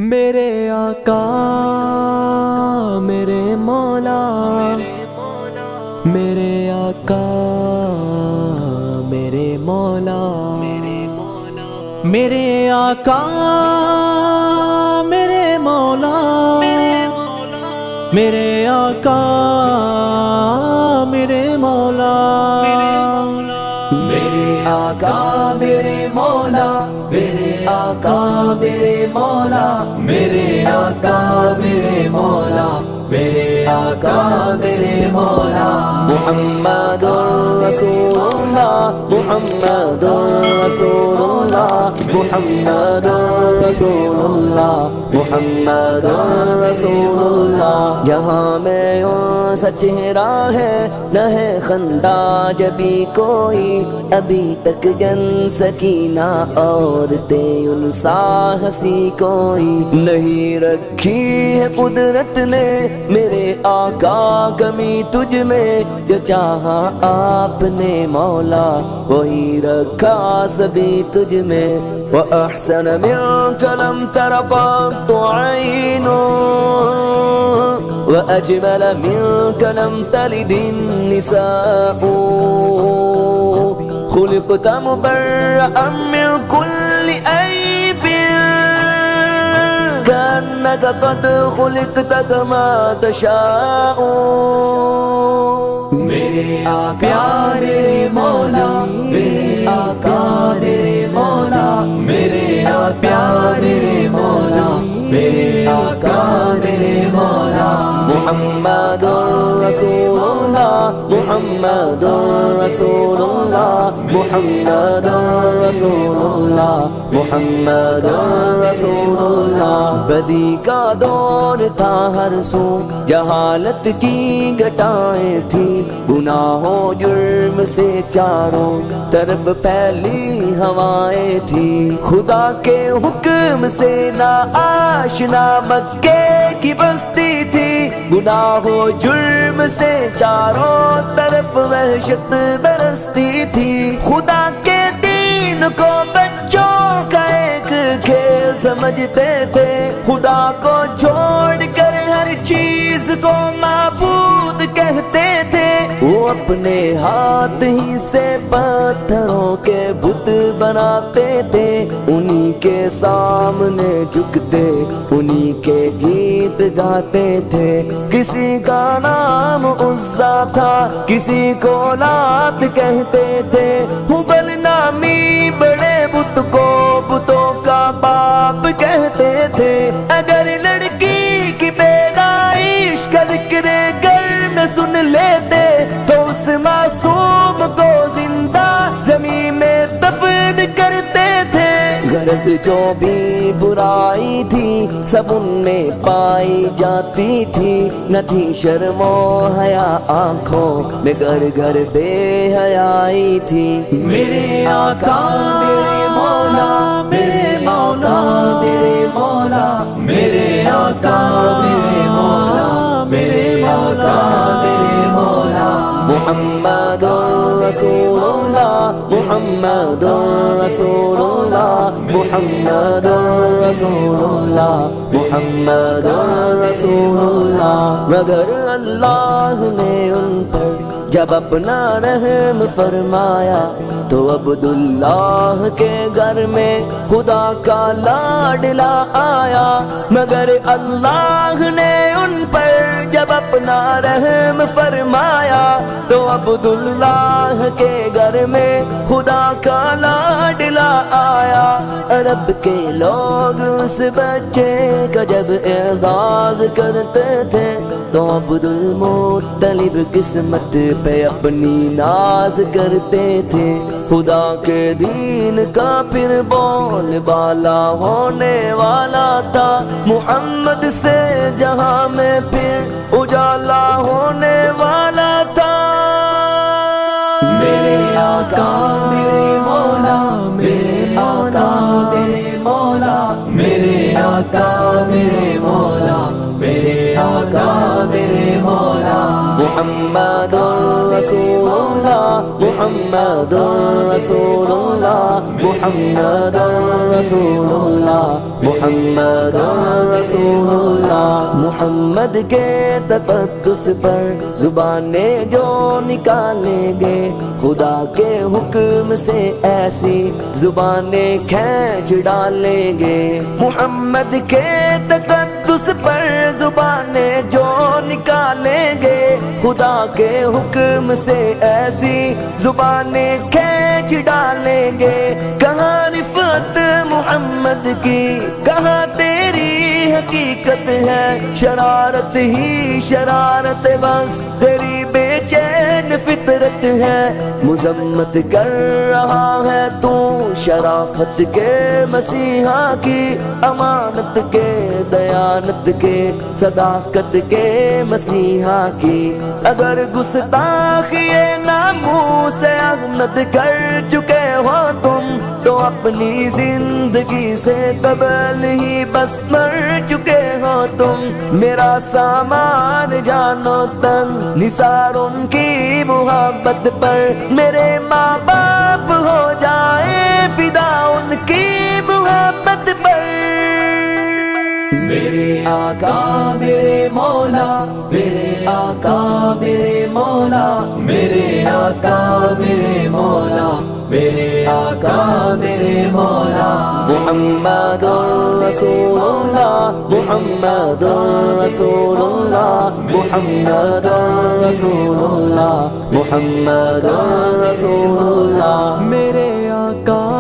میرے آقا میرے مولا، میرے آقا میرے مولا، میرے آقا میرے مولا، میرے آقا میرے مولا، میرے آقا میرے مولا، میرے آقا میرے مولا، میرے آقا میرے مولا، میرے آقا میرے مولا، محمد رسول اللہ، محمد رسول اللہ، محمد رسول اللہ، محمد رسول اللہ۔ جہاں میں ان سا چہرہ ہے نہ ہے خندہ جبھی کوئی، ابھی تک جن سکینہ عورتیں ان سا ہنسی کوئی نہیں رکھی ہے قدرت نے میرے آقا کمی تجھ میں، جو چاہا آپ نے مولا وہی رکھا سبھی تجھ میں۔ وَأَحْسَنَ مِنْكَ لَمْ تَرَ قَطُّ عَيْنٌ وَأَجْمَلَ مِنْكَ لَمْ تَلِدِ النِّسَاءُ، خُلِقْتَ مُبَرَّأً مِنْ كُلِّ عَيْبٍ كأنك قد خلقت كما تشاء۔ میرے آقا میرے مولا، میرے آقا میرے مولا، میرے آقا میرے مولا، میرے آقا میرے مولا، محمد رسول اللہ، محمد رسول اللہ، محمد رسول اللہ، محمد رسول اللہ۔ بدی کا دور تھا ہر سو، جہالت کی گٹائیں تھی، گناہوں جرم سے چاروں طرف پھیلی ہوائیں تھی، خدا کے حکم سے نا آشنا مکے کی بستی تھی، گناہوں جرم سے چاروں طرف وحشت برستی تھی، خدا کے دین کو بچوں کا ایک کھیل سمجھتے تھے، خدا کو چھوڑ کر ہر چیز کو معبود کہتے تھے، وہ اپنے ہاتھ ہی سے پتھروں کے بت بناتے تھے، انہی کے سامنے جھکتے انہی کے گیت گاتے تھے، کسی کا نام عزا تھا کسی کو لات کہتے تھے، ہبل نامی بڑے بت کو بتوں کا باپ کہتے تھے، اگر لڑکی کی پیدائش کا ذکر گھر میں سن لیتے تو اس معصوم کو زندہ زمین میں دفن کرتے تھے، غرض جو بھی برائی تھی سب ان میں پائی جاتی تھی، نہ تھی شرم و حیا آنکھوں میں گھر گھر بے حیائی تھی۔ میرے آقا میرے مولا، میرے مولا میرے مولا، میرے آقا میرے مولا، میرے آقا میرے مولا، محمد رسول اللہ، محمد رسول اللہ، محمد رسول اللہ، محمد رسول اللہ۔ مگر اللہ نے ان پر جب اپنا رحم فرمایا تو عبداللہ کے گھر میں خدا کا لاڈلا آیا، مگر اللہ نے ان پر جب اپنا رحم فرمایا تو عبداللہ کے گھر میں خدا کا لاڈلا آیا، عرب کے لوگ اس بچے کا جب اعزاز کرتے تھے تو عبدالمطلب قسمت پہ اپنی ناز کرتے تھے، خدا کے دین کا پھر بول بالا ہونے والا تھا، محمد سے جہاں میں پھر اجالا ہونے والا تھا۔ میرے آقا میرے مولا، میرے آقا میرے مولا، میرے آقا میرے مولا، میرے آقا میرے مولا، محمد رسول اللہ محمد رسول اللہ محمد رسول اللہ محمد رسول اللہ محمد کے تقدس پر زبانیں جو نکالیں گے خدا کے حکم سے ایسی زبانیں کھینچ ڈالیں گے محمد کے تقدس پر زبانیں جو نکالیں گے خدا کے حکم سے ایسی زبانیں کھینچ ڈالیں گے کہاں رفعت محمد کی کہاں تیری حقیقت ہے شرارت ہی شرارت بس تیری بے چین فطرت ہے مذمت کر رہا ہے تو شرافت کے مسیحا کی امانت کے دیانت کے صداقت کے مسیحا کی اگر گستاخی ناموس احمد کر چکے ہو تم تو اپنی زندگی سے قبل ہی بس مر چکے ہو تم میرا سامان جانو تن نثار ان کی محبت پر میرے ماں باپ ہو جائے فدا ان کی محبت پر میرے آقا میرے مولا میرے آقا میرے مولا میرے آقا میرے مولا میرے آقا میرے مولا محمد رسول اللہ محمد رسول اللہ محمد رسول اللہ محمد رسول اللہ میرے آقا